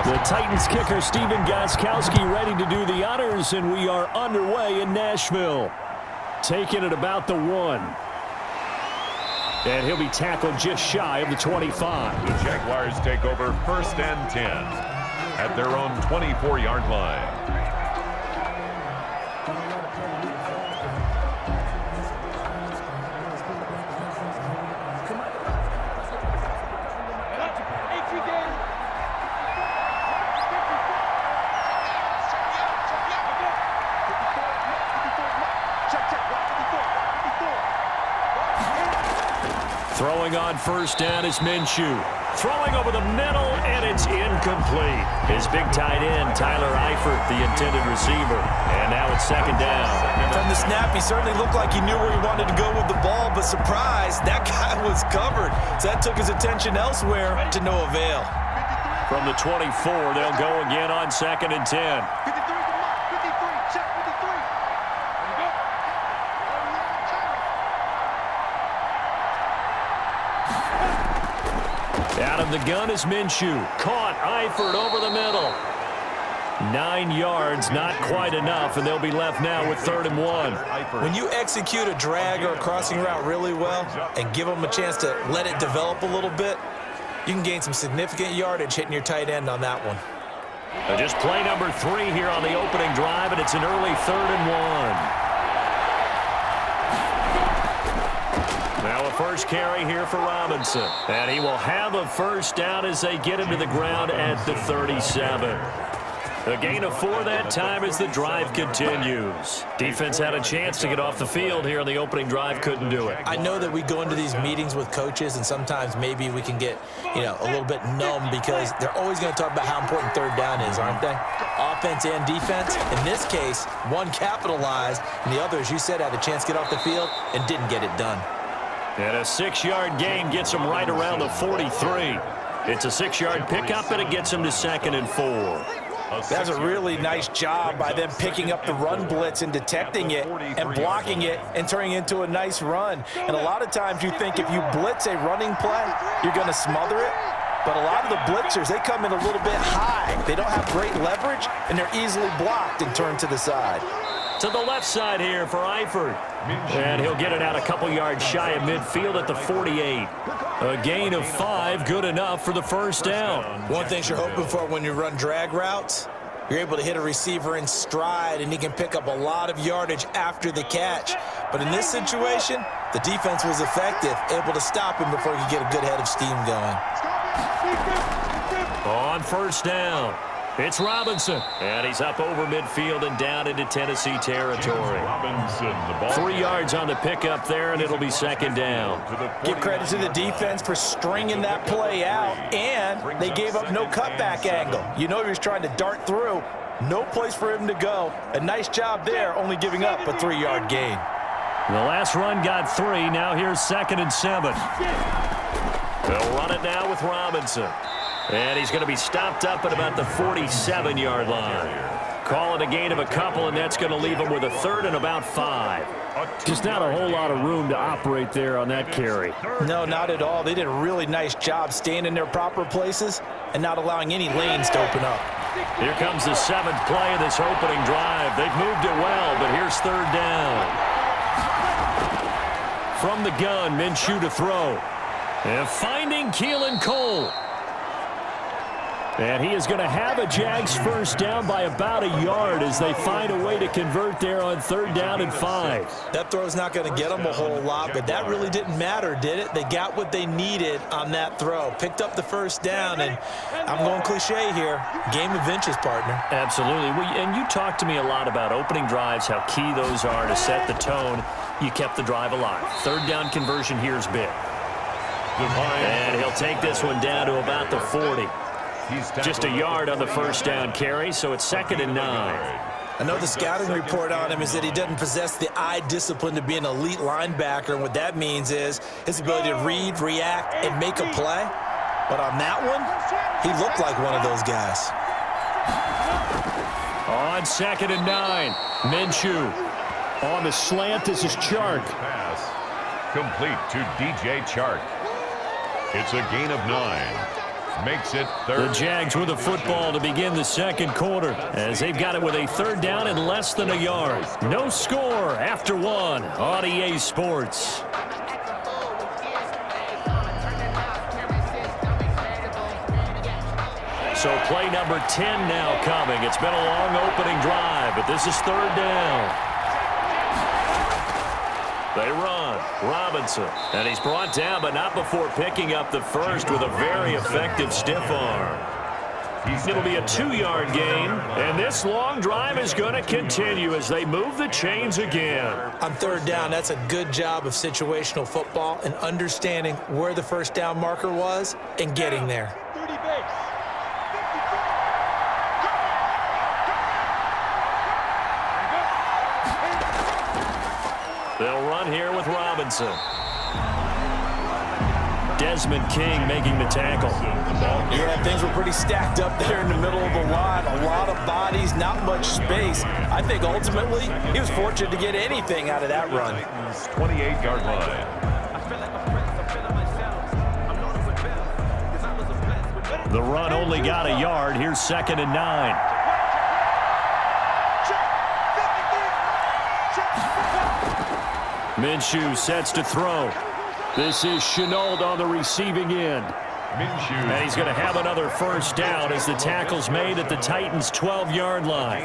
The Titans kicker Steven Gostkowski ready to do the honors, and we are underway in Nashville. Taking it about the 1. And he'll be tackled just shy of the 25. The Jaguars take over 1st and 10 at their own 24-yard line. Throwing on 1st down is Minshew. Throwing over the middle, and it's incomplete. His big tight end, Tyler Eifert, the intended receiver. And now it's 2nd down. From the snap, he certainly looked like he knew where he wanted to go with the ball, but surprise, that guy was covered. So that took his attention elsewhere to no avail. From the 24, they'll go again on 2nd and 10. Out of the gun is Minshew. Caught Eifert over the middle. 9 yards, not quite enough, and they'll be left now with 3rd and 1. When you execute a drag or a crossing route really well and give them a chance to let it develop a little bit, you can gain some significant yardage hitting your tight end on that one. Just play number 3 here on the opening drive, and it's an early 3rd and 1. Now a first carry here for Robinson. And he will have a 1st down as they get him to the ground at the 37. A gain of 4 that time as the drive continues. Defense had a chance to get off the field here on the opening drive, couldn't do it. I know that we go into these meetings with coaches, and sometimes maybe we can get, a little bit numb because they're always going to talk about how important 3rd down is, aren't they? Offense and defense. In this case, one capitalized, and the other, as you said, had a chance to get off the field and didn't get it done. And a 6-yard gain gets him right around the 43. It's a 6-yard pickup, and it gets him to 2nd and 4. That's a really nice job by them picking up the run blitz and detecting it and blocking it and turning it into a nice run. And a lot of times you think if you blitz a running play, you're going to smother it. But a lot of the blitzers, they come in a little bit high. They don't have great leverage, and they're easily blocked and turned to the side. To the left side here for Eifert. And he'll get it out a couple yards shy of midfield at the 48. A gain of 5, good enough for the 1st down. One thing you're hoping for when you run drag routes, you're able to hit a receiver in stride, and he can pick up a lot of yardage after the catch. But in this situation, the defense was effective, able to stop him before he could get a good head of steam going. On 1st down, it's Robinson. And he's up over midfield and down into Tennessee territory. 3 yards on the pickup there, and it'll be 2nd down. Give credit to the defense for stringing that play out, and they gave up no cutback angle. You know he was trying to dart through. No place for him to go. A nice job there, only giving up a 3-yard gain. The last run got 3. Now here's 2nd and 7. They'll run it now with Robinson. And he's going to be stopped up at about the 47-yard line. Call it a gain of a couple, and that's going to leave him with a 3rd and about 5. Just not a whole lot of room to operate there on that carry. No, not at all. They did a really nice job staying in their proper places and not allowing any lanes to open up. Here comes the 7th play of this opening drive. They've moved it well, but here's 3rd down. From the gun, Minshew to throw. And finding Keelan Cole. And he is going to have a Jags 1st down by about a yard as they find a way to convert there on 3rd down and 5. That throw's not going to get them a whole lot, but that really didn't matter, did it? They got what they needed on that throw. Picked up the 1st down, and I'm going cliche here. Game of inches, partner. Absolutely. And you talked to me a lot about opening drives, how key those are to set the tone. You kept the drive alive. 3rd down conversion here is big. And he'll take this one down to about the 40. Just a yard on the 1st down carry, so it's 2nd and 9. I know the scouting report on him is that he doesn't possess the eye discipline to be an elite linebacker, and what that means is his ability to read, react, and make a play. But on that one, he looked like one of those guys. On 2nd and 9, Minshew. On the slant, this is Chark. Pass complete to DJ Chark. It's a gain of 9. makes it The third. Jags with the football to begin the second quarter as they've got it with a third down and less than a yard. No score after one on EA Sports. So play number 10 now coming. It's been a long opening drive, but this is third down. They run. Robinson. And he's brought down, but not before picking up the first with a very effective stiff arm. It'll be a 2-yard gain, and this long drive is going to continue as they move the chains again. On third down, that's a good job of situational football and understanding where the first down marker was and getting there. They'll run here with Robinson. Desmond King making the tackle. Yeah, things were pretty stacked up there in the middle of the line. A lot of bodies, not much space. I think ultimately he was fortunate to get anything out of that run. 28-yard line. The run only got a yard. Here's 2nd and 9. Minshew sets to throw. This is Chenault on the receiving end. Minshew. And he's going to have another first down as the tackle's made at the Titans' 12-yard line.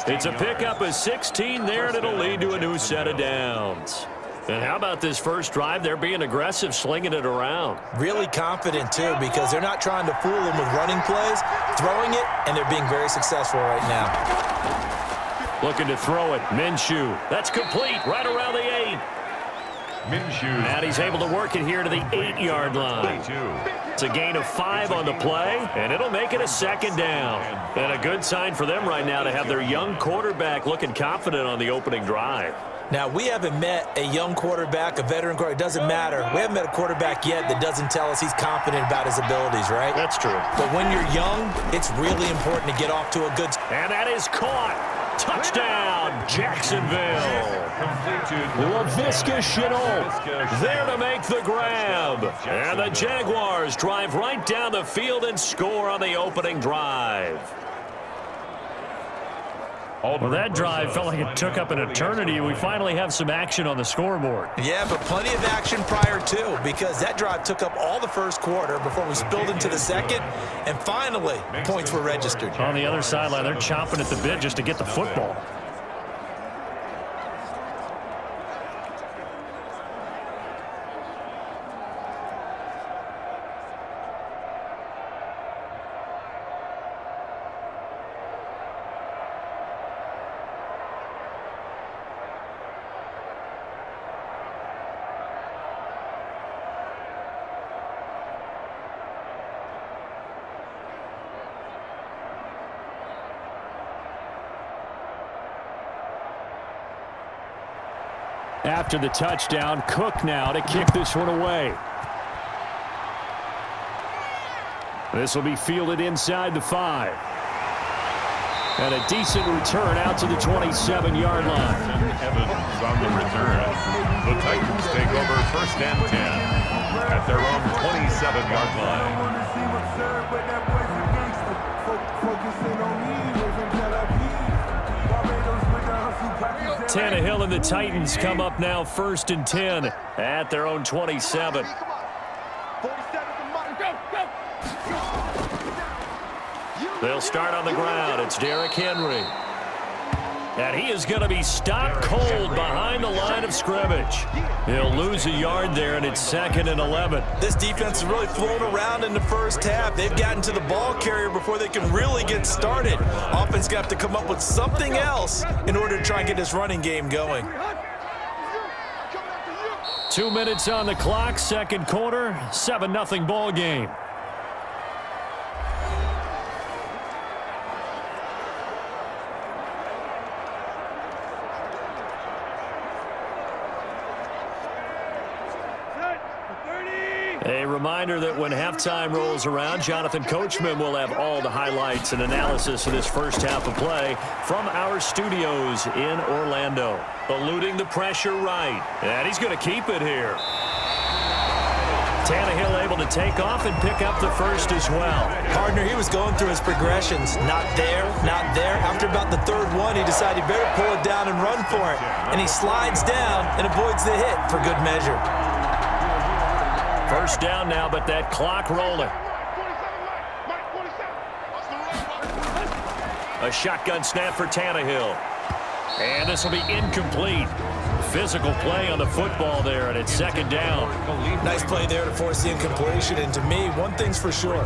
It's a pickup of 16 there, and it'll lead to a new set of downs. And how about this first drive? They're being aggressive, slinging it around. Really confident, too, because they're not trying to fool them with running plays, throwing it, and they're being very successful right now. Looking to throw it. Minshew. That's complete right around the 8. Minshew. And he's able to work it here to the 8-yard line. 22. It's a gain of 5 on the play, and it'll make it a second down. And a good sign for them right now to have their young quarterback looking confident on the opening drive. Now, we haven't met a young quarterback, a veteran quarterback. It doesn't matter. We haven't met a quarterback yet that doesn't tell us he's confident about his abilities, right? That's true. But when you're young, it's really important to get off to a good start. And that is caught. Touchdown, Jacksonville. LaVisca Chenault there to make the grab. And the Jaguars drive right down the field and score on the opening drive. Well, that drive felt like it took up an eternity. We finally have some action on the scoreboard. Yeah, but plenty of action prior to, because that drive took up all the first quarter before we spilled into the second, and finally, points were registered. On the other sideline, they're chomping at the bit just to get the football. After the touchdown, Cook now to kick this one away. This will be fielded inside the 5. And a decent return out to the 27-yard line. Evans on the return. The Titans take over 1st and 10 at their own 27-yard line. Tannehill and the Titans come up now 1st and 10 at their own 27. They'll start on the ground. It's Derrick Henry. And he is going to be stopped cold behind the line of scrimmage. He'll lose a yard there, and it's 2nd and 11. This defense is really flown around in the first half. They've gotten to the ball carrier before they can really get started. Offense got to come up with something else in order to try and get this running game going. 2 minutes on the clock, second quarter, 7-0 ball game. A reminder that when halftime rolls around, Jonathan Coachman will have all the highlights and analysis of this first half of play from our studios in Orlando. Eluding the pressure right, and he's going to keep it here. Tannehill able to take off and pick up the first as well. Partner, he was going through his progressions. Not there, not there. After about the third one, he decided he better pull it down and run for it. And he slides down and avoids the hit for good measure. First down now, but that clock rolling. A shotgun snap for Tannehill. And this will be incomplete. Physical play on the football there, and it's second down. Nice play there to force the incompletion. And to me, one thing's for sure.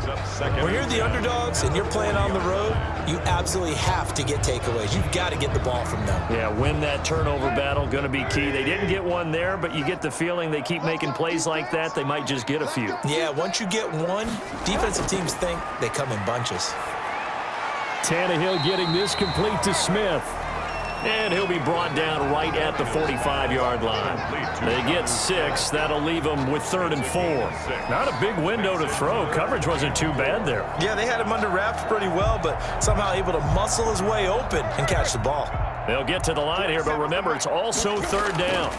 When you're the underdogs and you're playing on the road, you absolutely have to get takeaways. You've got to get the ball from them. Yeah, win that turnover battle, going to be key. They didn't get one there, but you get the feeling they keep making plays like that, they might just get a few. Yeah, once you get one, defensive teams think they come in bunches. Tannehill getting this complete to Smith. And he'll be brought down right at the 45-yard line. They get 6. That'll leave them with 3rd and 4. Not a big window to throw. Coverage wasn't too bad there. Yeah, they had him under wraps pretty well, but somehow able to muscle his way open and catch the ball. They'll get to the line here, but remember, it's also 3rd down.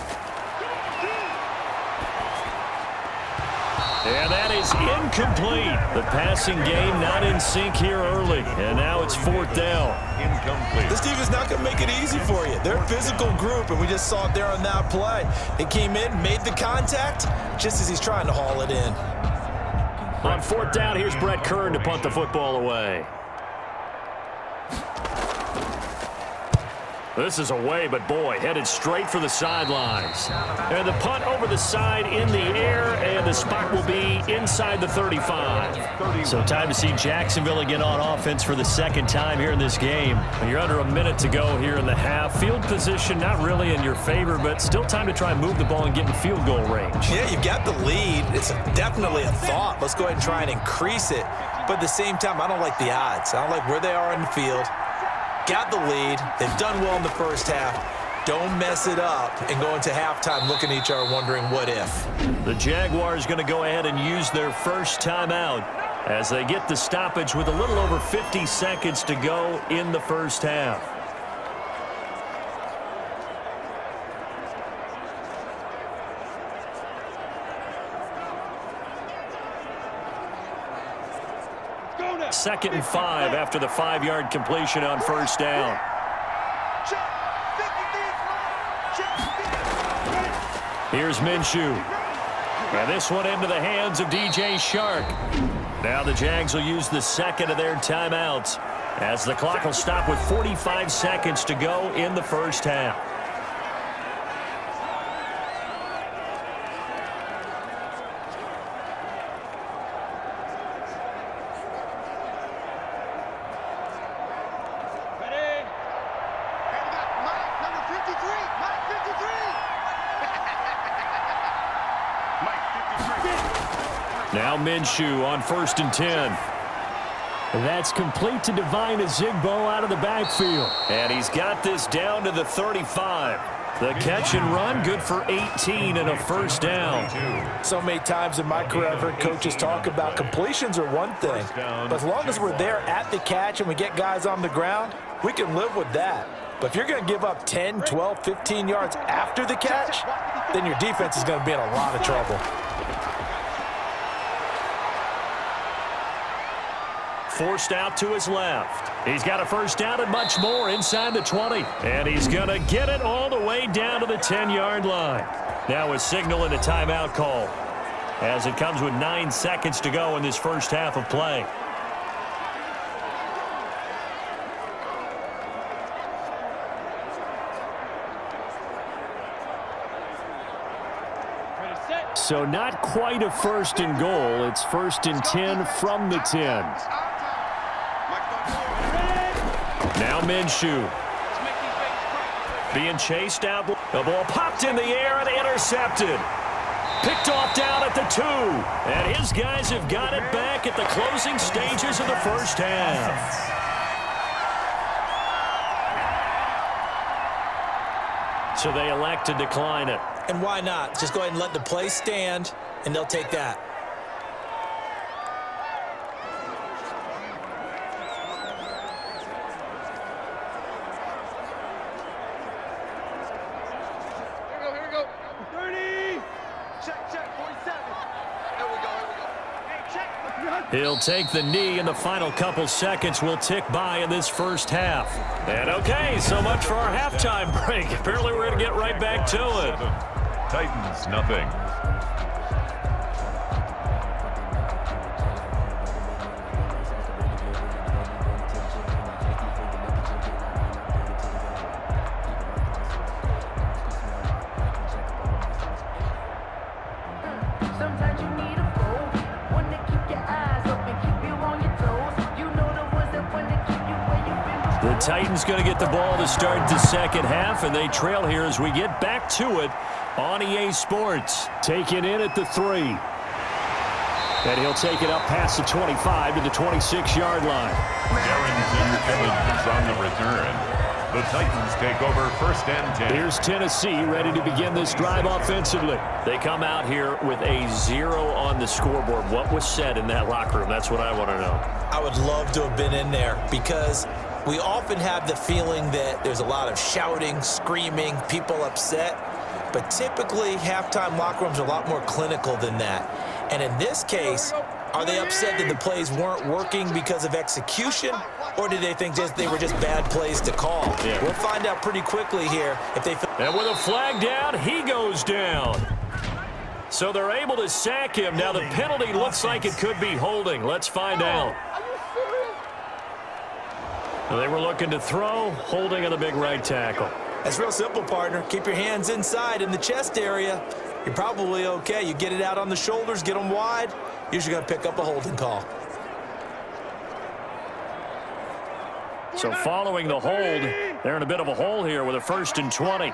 And that is incomplete. The passing game not in sync here early. And now it's 4th down. Incomplete. This team is not going to make it easy for you. They're a physical group, and we just saw it there on that play. They came in, made the contact, just as he's trying to haul it in. On 4th down, here's Brett Kern to punt the football away. This is away, but boy, headed straight for the sidelines. And the punt over the side in the air, and the spot will be inside the 35. So time to see Jacksonville again on offense for the second time here in this game. And you're under a minute to go here in the half. Field position not really in your favor, but still time to try and move the ball and get in field goal range. Yeah, you've got the lead. It's definitely a thought. Let's go ahead and try and increase it. But at the same time, I don't like the odds. I don't like where they are on the field. Got the lead. They've done well in the first half. Don't mess it up and go into halftime looking at each other wondering what if. The Jaguars going to go ahead and use their first timeout as they get the stoppage with a little over 50 seconds to go in the first half. Second and 5 after the 5-yard completion on first down. Here's Minshew. And this one into the hands of DJ Shark. Now the Jags will use the second of their timeouts as the clock will stop with 45 seconds to go in the first half. Now Minshew on 1st and 10. That's complete to Divine Azigbo out of the backfield. And he's got this down to the 35. The catch and run, good for 18 and a first down. So many times in my career I've heard coaches talk about completions are one thing. But as long as we're there at the catch and we get guys on the ground, we can live with that. But if you're going to give up 10, 12, 15 yards after the catch, then your defense is going to be in a lot of trouble. Forced out to his left. He's got a first down and much more inside the 20. And he's going to get it all the way down to the 10-yard line. Now a signal and a timeout call as it comes with 9 seconds to go in this first half of play. So not quite a 1st and goal. It's 1st and 10 from the 10. Now Minshew. Being chased out. The ball popped in the air and intercepted. Picked off down at the 2. And his guys have got it back at the closing stages of the first half. So they elect to decline it. And why not? Just go ahead and let the play stand, and they'll take that. Here we go. 30. Check, 47. Here we go. He'll take the knee, and the final couple seconds will tick by in this first half. And okay, so much for our halftime break. Apparently we're going to get right back to it. Titans, nothing. Sometimes you need a foe, one to keep your eyes open, keep you on your toes. You know the ones that want to keep you where you've been before. The Titans going to get the ball to start the second half, and they trail here as we get back to it on EA Sports. Taken in at the 3. And he'll take it up past the 25 to the 26-yard line. Darrington Evans on the return. The Titans take over first and 10. Here's Tennessee ready to begin this drive offensively. They come out here with a 0 on the scoreboard. What was said in that locker room? That's what I want to know. I would love to have been in there because we often have the feeling that there's a lot of shouting, screaming, people upset. But typically, halftime locker rooms are a lot more clinical than that. And in this case, are they upset that the plays weren't working because of execution? Or did they think they were just bad plays to call? Yeah. We'll find out pretty quickly here if they feel. And with a flag down, he goes down. So they're able to sack him. Now the penalty looks like it could be holding. Let's find out. They were looking to throw, holding on the big right tackle. That's real simple, partner. Keep your hands inside in the chest area. You're probably okay. You get it out on the shoulders, get them wide. Usually going to pick up a holding call. So following the hold, they're in a bit of a hole here with a 1st and 20.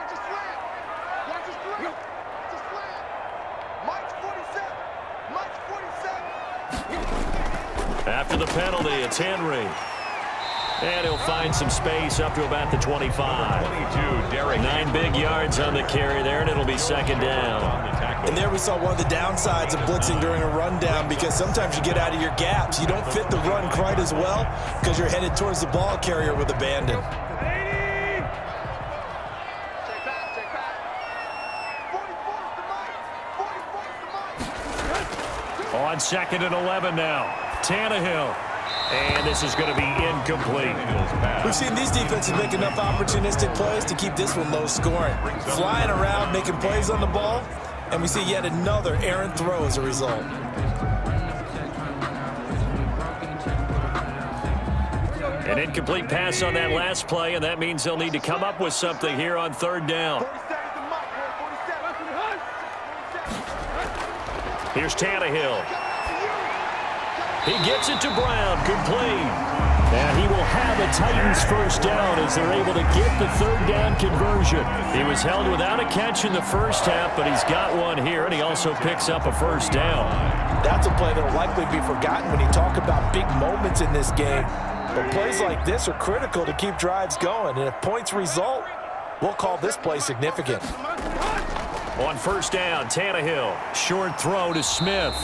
After the penalty, it's Henry. And he'll find some space up to about the 25. 22, Derek. 9 big yards on the carry there, and it'll be second down. And there we saw one of the downsides of blitzing during a rundown because sometimes you get out of your gaps. You don't fit the run quite as well because you're headed towards the ball carrier with abandon. On 2nd and 11 now. Tannehill. And this is going to be incomplete. We've seen these defenses make enough opportunistic plays to keep this one low scoring. Flying around, making plays on the ball, and we see yet another errant throw as a result. An incomplete pass on that last play, and that means they'll need to come up with something here on 3rd down. Here's Tannehill. He gets it to Brown, complete. And he will have a Titans first down as they're able to get the 3rd down conversion. He was held without a catch in the first half, but he's got one here, and he also picks up a first down. That's a play that will likely be forgotten when you talk about big moments in this game. But plays like this are critical to keep drives going, and if points result, we'll call this play significant. On 1st down, Tannehill. Short throw to Smith.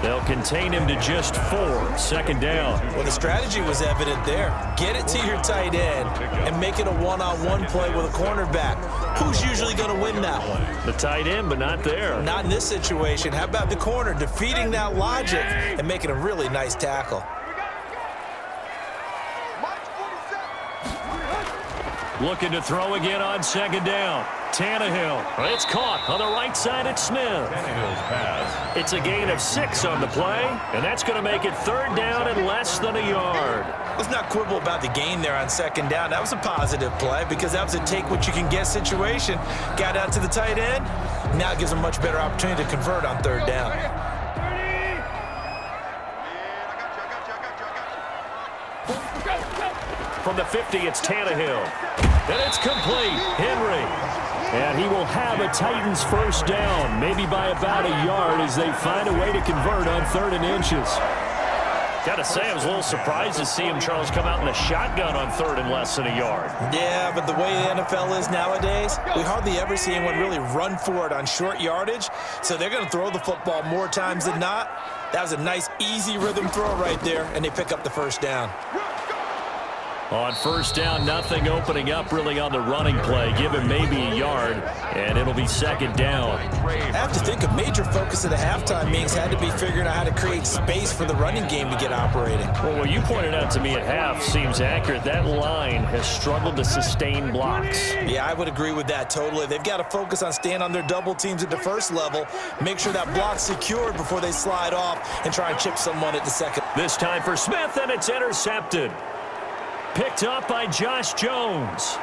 They'll contain him to just 4. 2nd down. Well, the strategy was evident there. Get it to your tight end and make it a one-on-one play with a cornerback. Who's usually going to win that one? The tight end, but not there. Not in this situation. How about the corner defeating that logic and making a really nice tackle? Looking to throw again on 2nd down. Tannehill. It's caught on the right side at Smith. Tannehill's pass. It's a gain of 6 on the play, and that's going to make it 3rd down and less than a yard. Let's not quibble about the gain there on 2nd down. That was a positive play because that was a take-what-you-can-get situation. Got out to the tight end. Now it gives them a much better opportunity to convert on 3rd down. From the 50, it's Tannehill. And it's complete. Henry. And he will have a Titans first down, maybe by about a yard as they find a way to convert on 3rd and inches. Got to say, I was a little surprised to see him, Charles, come out in a shotgun on 3rd and less than a yard. Yeah, but the way the NFL is nowadays, we hardly ever see anyone really run for it on short yardage, so they're going to throw the football more times than not. That was a nice, easy rhythm throw right there, and they pick up the first down. On first down, nothing opening up really on the running play. Give him maybe a yard, and it'll be second down. I have to think a major focus at the halftime meetings had to be figuring out how to create space for the running game to get operating. Well, what you pointed out to me at half seems accurate. That line has struggled to sustain blocks. Yeah, I would agree with that totally. They've got to focus on staying on their double teams at the first level, make sure that block's secured before they slide off and try and chip someone at the second. This time for Smith, and it's intercepted. Picked up by Josh Jones.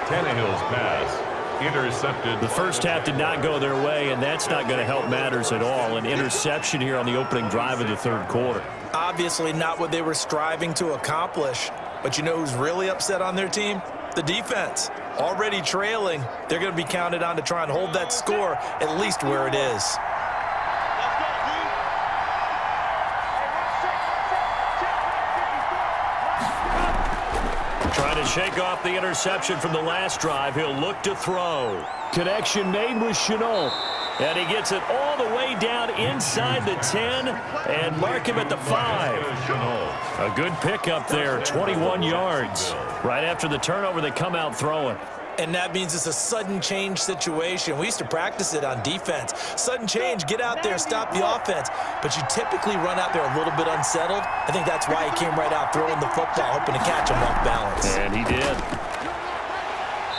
Tannehill's pass intercepted. The first half did not go their way, and that's not going to help matters at all. An interception here on the opening drive of the third quarter. Obviously not what they were striving to accomplish. But you know who's really upset on their team? The defense. Already trailing, they're going to be counted on to try and hold that score at least where it is. Trying to shake off the interception from the last drive. He'll look to throw. Connection made with Chenault. And he gets it all the way down inside the 10 and mark him at the 5. A good pickup there, 21 yards. Right after the turnover, they come out throwing. And that means it's a sudden change situation. We used to practice it on defense. Sudden change, get out there, stop the offense. But you typically run out there a little bit unsettled. I think that's why he came right out throwing the football, hoping to catch him off balance. And he did.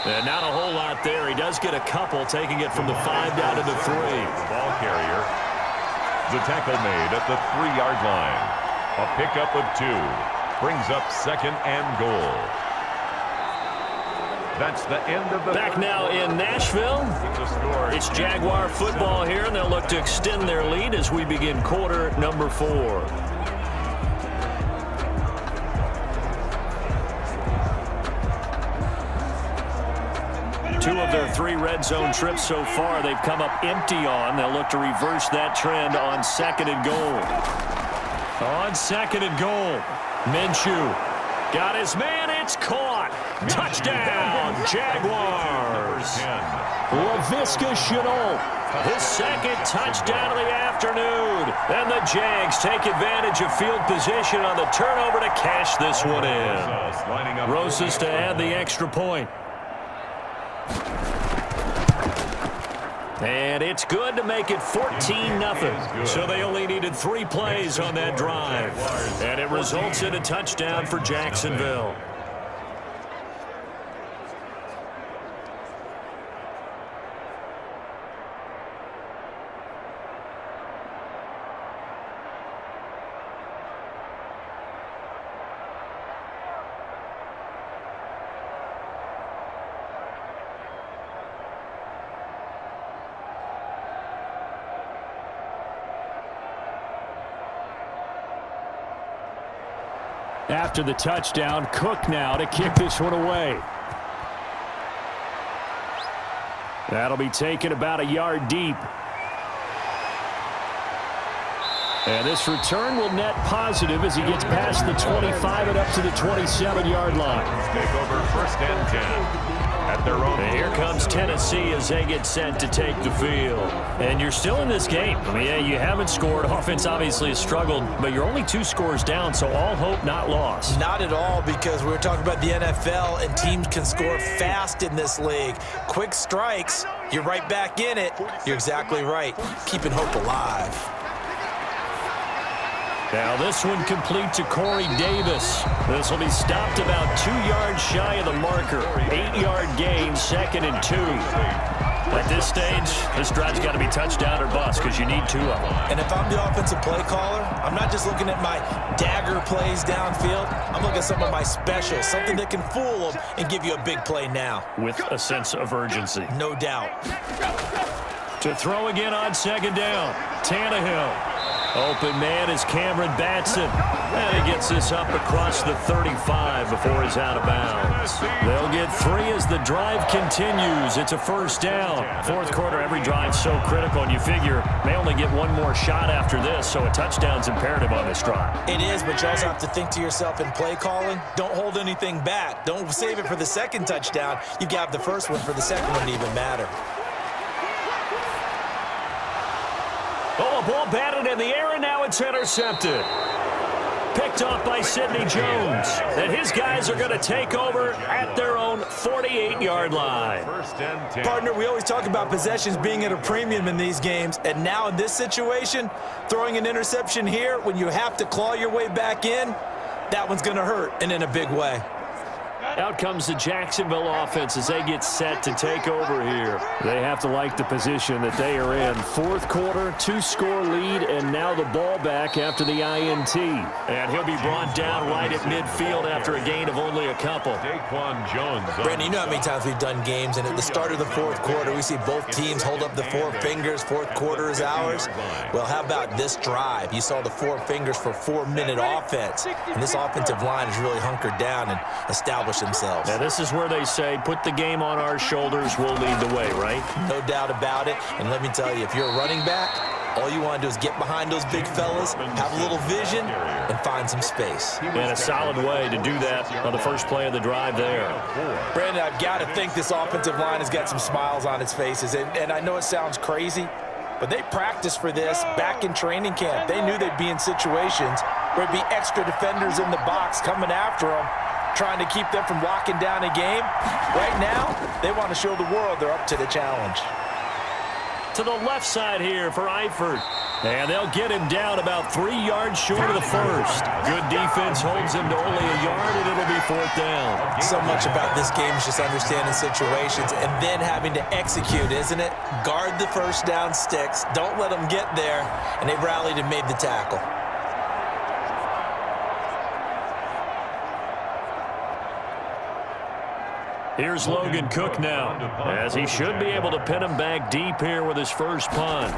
And not a whole lot there. He does get a couple, taking it from the 5 down to the 3. The ball carrier. The tackle made at the 3-yard line. A pickup of 2. Brings up second and goal. That's the end of the... Back now in Nashville. It's Jaguar football here, and they'll look to extend their lead as we begin quarter number 4. Two of their 3 red zone trips so far they've come up empty on. They'll look to reverse that trend on second and goal. On second and goal, Minshew got his man. It's caught. Touchdown, Jaguars. LaVisca Chenault, his second touchdown of the afternoon. And the Jags take advantage of field position on the turnover to cash this one in. Rosas to add the extra point. And it's good to make it 14-0. So they only needed 3 plays on that drive. And it results in a touchdown for Jacksonville. After the touchdown, Cook now to kick this one away. That'll be taken about a yard deep. And this return will net positive as he gets past the 25 and up to the 27-yard line. Take over first and 10. At their own. And here comes Tennessee as they get set to take the field. And you're still in this game. I mean, yeah, you haven't scored. Offense obviously has struggled, but you're only 2 scores down, so all hope not lost. Not at all, because we were talking about the NFL, and teams can score fast in this league. Quick strikes, you're right back in it. You're exactly right. Keeping hope alive. Now this one complete to Corey Davis. This will be stopped about 2 yards shy of the marker. 8-yard gain, second and 2. At this stage, this drive's got to be touchdown or bust because you need 2 of them. And if I'm the offensive play caller, I'm not just looking at my dagger plays downfield. I'm looking at some of my specials, something that can fool them and give you a big play now. With a sense of urgency. No doubt. To throw again on second down, Tannehill. Open man is Cameron Batson. And he gets this up across the 35 before he's out of bounds. They'll get 3 as the drive continues. It's a first down. Fourth quarter, every drive's so critical, and you figure may only get 1 more shot after this, so a touchdown's imperative on this drive. It is, but you also have to think to yourself in play calling, don't hold anything back. Don't save it for the second touchdown. You've got the first one for the second one to even matter. Oh, a ball batted in the air, and now it's intercepted. picked off by Sidney Jones. And his guys are going to take over at their own 48-yard line. First and 10. Partner, we always talk about possessions being at a premium in these games, and now in this situation, throwing an interception here when you have to claw your way back in, that one's going to hurt, and in a big way. Out comes the Jacksonville offense as they get set to take over here. They have to like the position that they are in. Fourth quarter, 2-score lead, and now the ball back after the INT. And he'll be brought down right at midfield after a gain of only a couple. Daquan Jones. Brandon, you know how many times we've done games, and at the start of the fourth quarter, we see both teams hold up the four fingers. Fourth quarter is ours. Well, how about this drive? You saw the four fingers for 4-minute offense, and this offensive line has really hunkered down and established themselves. Now, this is where they say, put the game on our shoulders, we'll lead the way, right? No doubt about it. And let me tell you, if you're a running back, all you want to do is get behind those big fellas, have a little vision, and find some space. And a solid way to do that on the first play of the drive there. Brandon, I've got to think this offensive line has got some smiles on its faces. And I know it sounds crazy, but they practiced for this back in training camp. They knew they'd be in situations where there'd be extra defenders in the box coming after them, trying to keep them from locking down a game. Right now, they want to show the world they're up to the challenge. To the left side here for Eifert. And they'll get him down about 3 yards short of the first. Good defense holds him to only a yard, and it'll be fourth down. So much about this game is just understanding situations and then having to execute, isn't it? Guard the first down sticks. Don't let them get there. And they rallied and made the tackle. Here's Logan Cook now, as he should be able to pin him back deep here with his first punt.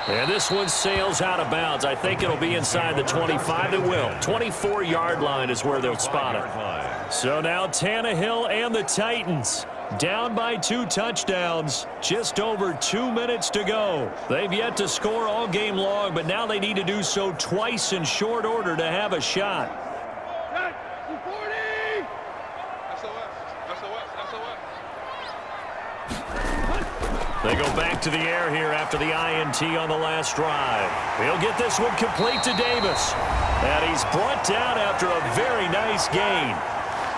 And this one sails out of bounds. I think it'll be inside the 25. It will. 24-yard line is where they'll spot it. So now Tannehill and the Titans down by 2 touchdowns. Just over 2 minutes to go. They've yet to score all game long, but now they need to do so twice in short order to have a shot. They go back to the air here after the INT on the last drive. He'll get this one complete to Davis. And he's brought down after a very nice gain.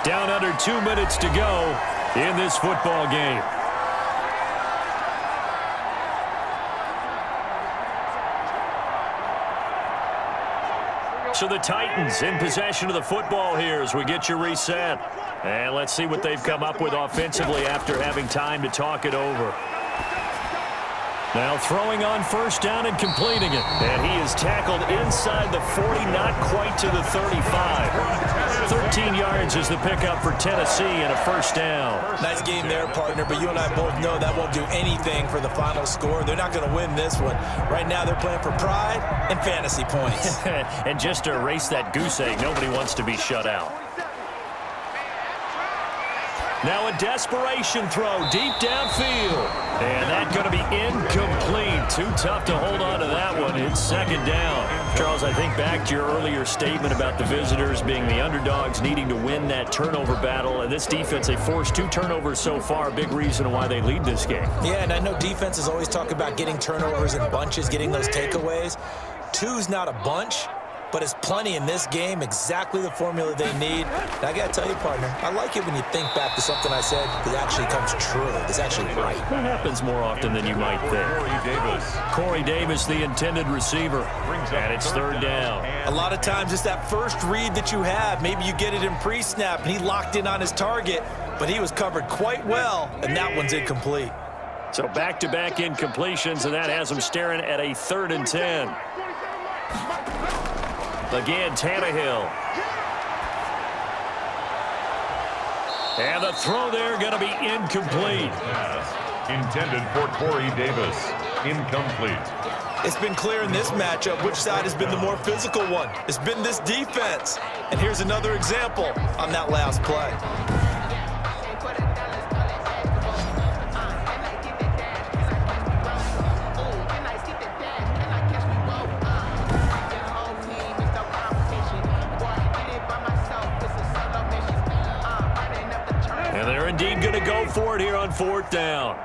Down under 2 minutes to go in this football game. So the Titans in possession of the football here as we get you reset. And let's see what they've come up with offensively after having time to talk it over. Now throwing on first down and completing it. And he is tackled inside the 40, not quite to the 35. 13 yards is the pickup for Tennessee and a first down. Nice game there, partner, but you and I both know that won't do anything for the final score. They're not going to win this one. Right now they're playing for pride and fantasy points. And just to erase that goose egg, nobody wants to be shut out. Now a desperation throw deep downfield. And that's going to be incomplete. Too tough to hold on to that one. It's second down. Charles, I think back to your earlier statement about the visitors being the underdogs needing to win that turnover battle. And this defense, they forced 2 turnovers so far. Big reason why they lead this game. Yeah, and I know defenses always talk about getting turnovers in bunches, getting those takeaways. 2's not a bunch, but it's plenty in this game, exactly the formula they need. And I got to tell you, partner, I like it when you think back to something I said that actually comes true. It's actually right. That happens more often than you might think. Corey Davis, the intended receiver, and it's third down. A lot of times it's that first read that you have. Maybe you get it in pre-snap, and he locked in on his target, but he was covered quite well, and that one's incomplete. So back-to-back incompletions, and that has him staring at a 3rd and 10. Again, Tannehill. And the throw there going to be incomplete. Intended for Corey Davis. Incomplete. It's been clear in this matchup which side has been the more physical one. It's been this defense. And here's another example on that last play. And they're indeed going to go for it here on 4th down.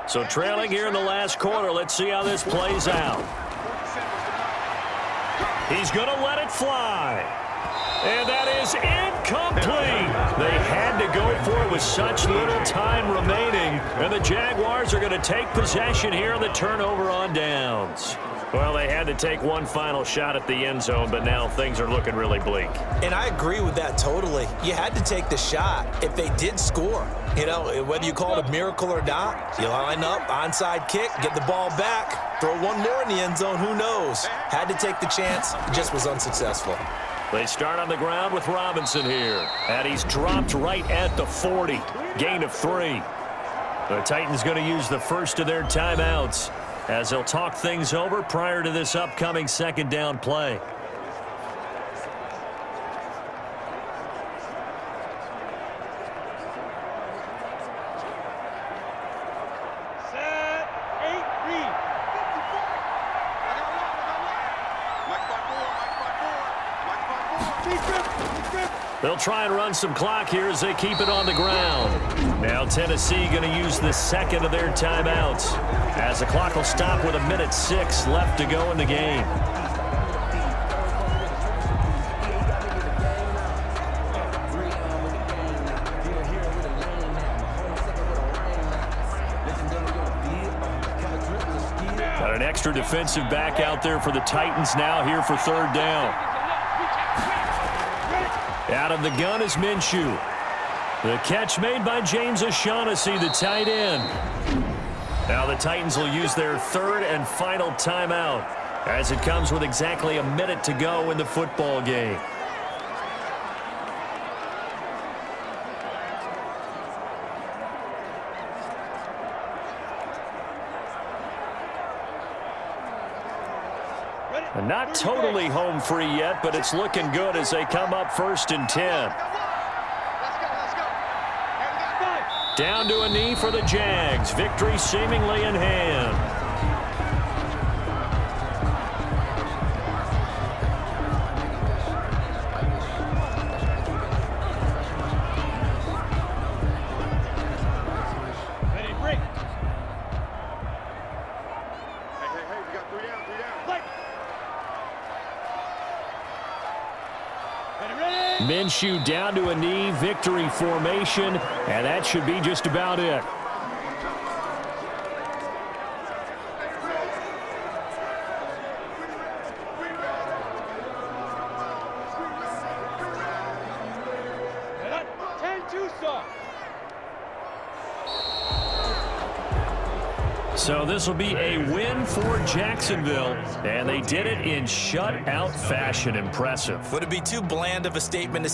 So trailing here in the last quarter, let's see how this plays out. He's going to let it fly. And that is incomplete. They had to go for it with such little time remaining. And the Jaguars are going to take possession here on the turnover on downs. Well, they had to take one final shot at the end zone, but now things are looking really bleak. And I agree with that totally. You had to take the shot if they did score. You know, whether you call it a miracle or not, you line up, onside kick, get the ball back, throw one more in the end zone, who knows? Had to take the chance, it just was unsuccessful. They start on the ground with Robinson here. And he's dropped right at the 40. Gain of 3. The Titans going to use the first of their timeouts as they'll talk things over prior to this upcoming second down play. They'll try and run some clock here as they keep it on the ground. Now Tennessee going to use the second of their timeouts as the clock will stop with 1:06 left to go in the game. Got an extra defensive back out there for the Titans now here for third down. Out of the gun is Minshew. The catch made by James O'Shaughnessy, the tight end. Now the Titans will use their third and final timeout as it comes with exactly 1 minute to go in the football game. Not totally home free yet, but it's looking good as they come up 1st and 10. Down to a knee for the Jags. Victory seemingly in hand. Minshew down to a knee, victory formation, and that should be just about it. So this will be a win for Jacksonville, and they did it in shutout fashion. Impressive. Would it be too bland of a statement to